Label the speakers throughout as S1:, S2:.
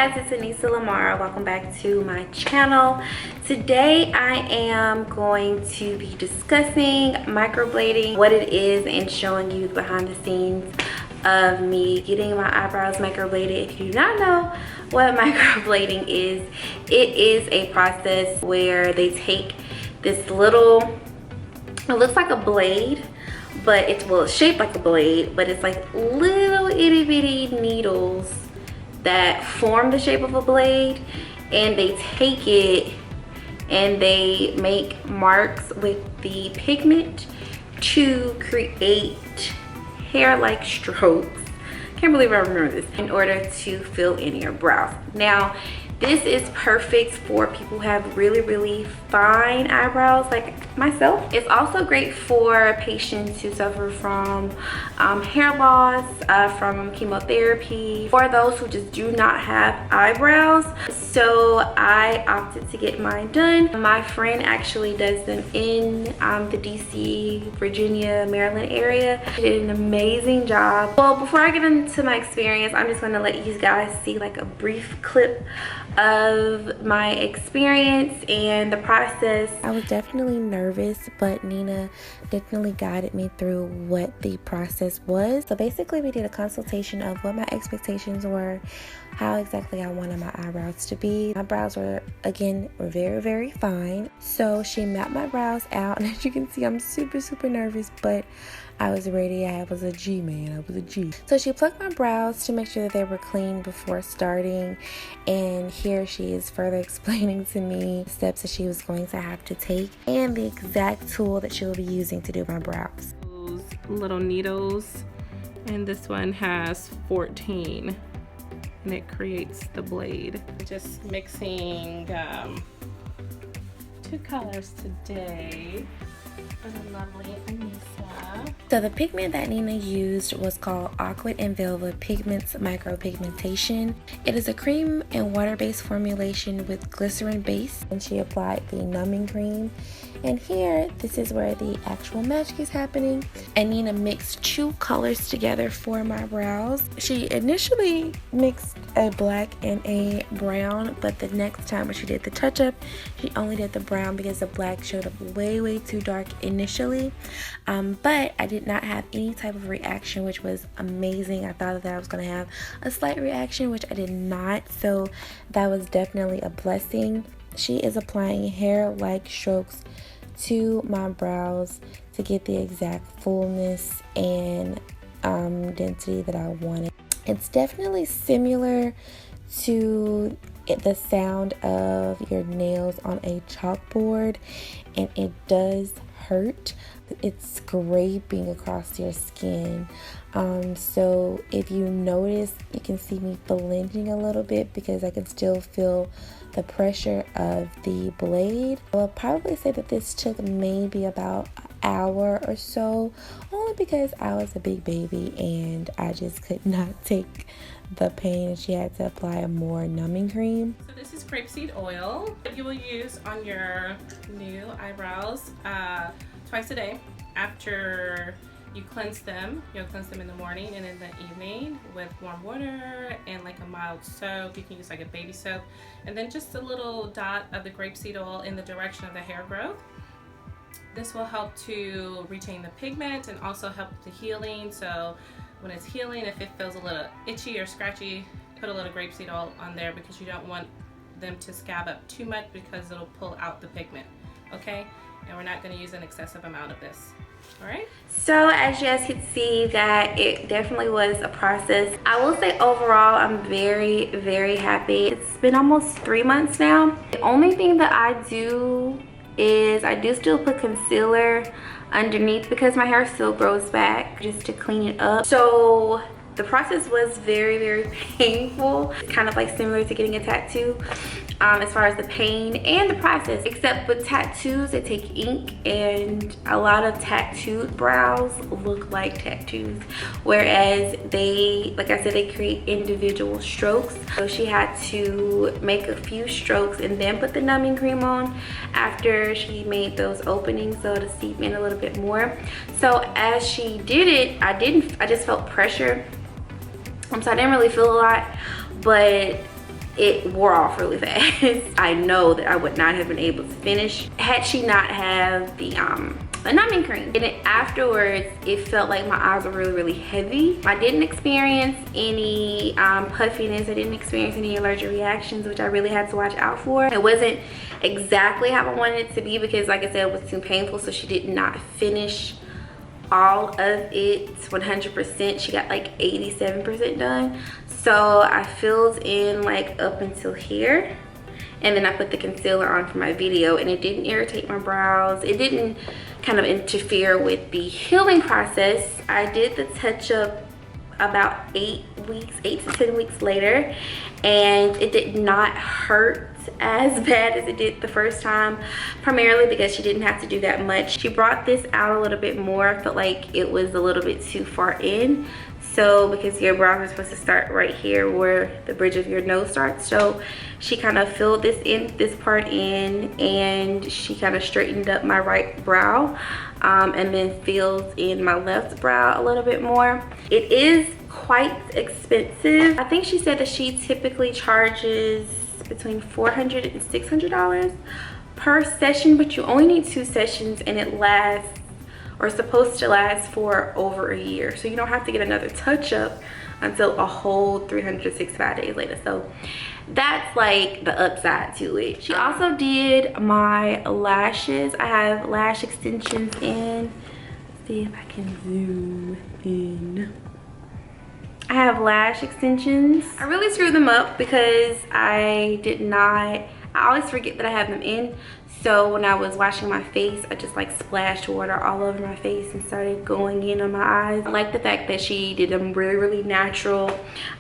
S1: guys, it's annisalimara. Welcome back to my channel. Today I am going to be discussing microblading, what it is, and showing you the behind the scenes of me getting my eyebrows microbladed. If you do not know what microblading is, it is a process where they take this little, it looks like a blade, but it's, well, it's shaped like a blade, but it's like little itty bitty needles that form the shape of a blade, and they take it and they make marks with the pigment to create hair-like strokes. Can't believe I remember this. In order to fill in your brows. Now, this is perfect for people who have really fine eyebrows like myself. It's also great for patients who suffer from hair loss, from chemotherapy, for those who just do not have eyebrows. So I opted to get mine done. My friend actually does them in the DC, Virginia, Maryland area. She did an amazing job. Well, before I get into my experience, I'm just gonna let you guys see like a brief clip of my experience and the process. I was definitely nervous, but Nina definitely guided me through what the process was. So basically we did a consultation of what my expectations were, how exactly I wanted my eyebrows to be. My brows were, again, very fine. So she mapped my brows out, and as you can see, I'm super nervous, but I was ready. I was a G, man. I was a G. So she plucked my brows to make sure that they were clean before starting. And here she is further explaining to me the steps that she was going to have to take and the exact tool that she will be using to do my brows.
S2: Those little needles, and this one has 14, and it creates the blade. Just mixing 2 colors today. And a lovely Anissa.
S1: So the pigment that Nina used was called Aqua and Velva Pigments Micropigmentation. It is a cream and water-based formulation with glycerin base, and she applied the numbing cream. And here, this is where the actual magic is happening. And Nina mixed 2 colors together for my brows. She initially mixed a black and a brown, but the next time when she did the touch-up, she only did the brown because the black showed up way too dark initially. But I did not have any type of reaction, which was amazing. I thought that I was going to have a slight reaction, which I did not. So that was definitely a blessing. She is applying hair-like strokes to my brows to get the exact fullness and density that I wanted. It's definitely similar to the sound of your nails on a chalkboard, and it does hurt. It's scraping across your skin. So if you notice, you can see me flinching a little bit because I can still feel the pressure of the blade. I will probably say that this took maybe about an hour or so, only because I was a big baby and I just could not take the pain, and she had to apply a more numbing cream.
S2: So this is grapeseed oil that you will use on your new eyebrows twice a day. After you cleanse them, you'll cleanse them in the morning and in the evening with warm water and like a mild soap. You can use like a baby soap, and then just a little dot of the grapeseed oil in the direction of the hair growth. This will help to retain the pigment and also help with the healing. So when it's healing, if it feels a little itchy or scratchy, put a little grapeseed oil on there because you don't want them to scab up too much because it'll pull out the pigment, okay? And we're not going to use an excessive amount of this. All right.
S1: So as you guys can see, that it definitely was a process. I will say overall, I'm very happy. It's been almost 3 months now. The only thing that I do is I do still put concealer underneath because my hair still grows back, just to clean it up. So the process was very painful. It's kind of like similar to getting a tattoo. As far as the pain and the process, except with tattoos, they take ink, and a lot of tattooed brows look like tattoos, whereas they, like I said, they create individual strokes. So she had to make a few strokes and then put the numbing cream on after she made those openings, so to seep in a little bit more. So as she did it, I just felt pressure. So I didn't really feel a lot, but it wore off really fast. I know that I would not have been able to finish had she not have the numbing cream. And then afterwards, it felt like my eyes were really heavy. I didn't experience any puffiness. I didn't experience any allergic reactions, which I really had to watch out for. It wasn't exactly how I wanted it to be because, like I said, it was too painful, so she did not finish all of it 100%. She got like 87% done. So I filled in like up until here, and then I put the concealer on for my video, and it didn't irritate my brows. It didn't kind of interfere with the healing process. I did the touch up about 8 to 10 weeks later, and it did not hurt as bad as it did the first time, primarily because she didn't have to do that much. She brought this out a little bit more. I felt like it was a little bit too far in. So because your brows are supposed to start right here where the bridge of your nose starts, so she kind of filled this part in, and she kind of straightened up my right brow, and then filled in my left brow a little bit more. It is quite expensive. I think she said that she typically charges between $400 and $600 per session, but you only need 2 sessions, and it lasts, or supposed to last, for over a year. So you don't have to get another touch up until a whole 365 days later. So that's like the upside to it. She also did my lashes. I have lash extensions in. Let's see if I can zoom in. I have lash extensions. I really screwed them up because I always forget that I have them in. So when I was washing my face, I just like splashed water all over my face and started going in on my eyes. I like the fact that she did them really natural.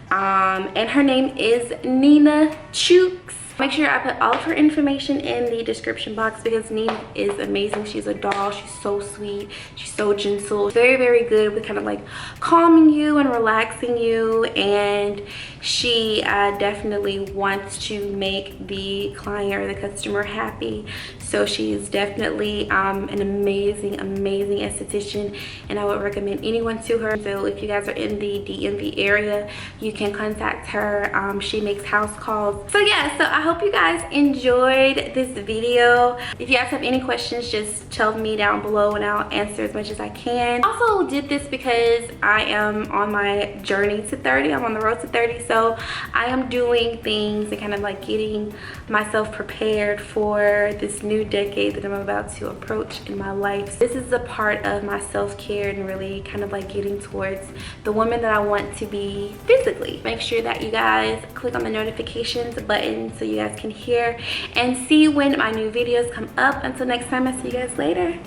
S1: And her name is Nina Chooks. Make sure I put all of her information in the description box because Nina is amazing. She's a doll. She's so sweet. She's so gentle. Very good with kind of like calming you and relaxing you. And she definitely wants to make the client or the customer happy. So she is definitely an amazing esthetician, and I would recommend anyone to her. So if you guys are in the DMV area, you can contact her. She makes house calls. So yeah, so I hope you guys enjoyed this video. If you guys have any questions, just tell me down below and I'll answer as much as I can. Also did this because I am on my journey to 30. I'm on the road to 30, so I am doing things and kind of like getting myself prepared for this new decade that I'm about to approach in my life. This is a part of my self-care and really kind of like getting towards the woman that I want to be physically. Make sure that you guys click on the notifications button so you guys can hear and see when my new videos come up. Until next time, I'll see you guys later.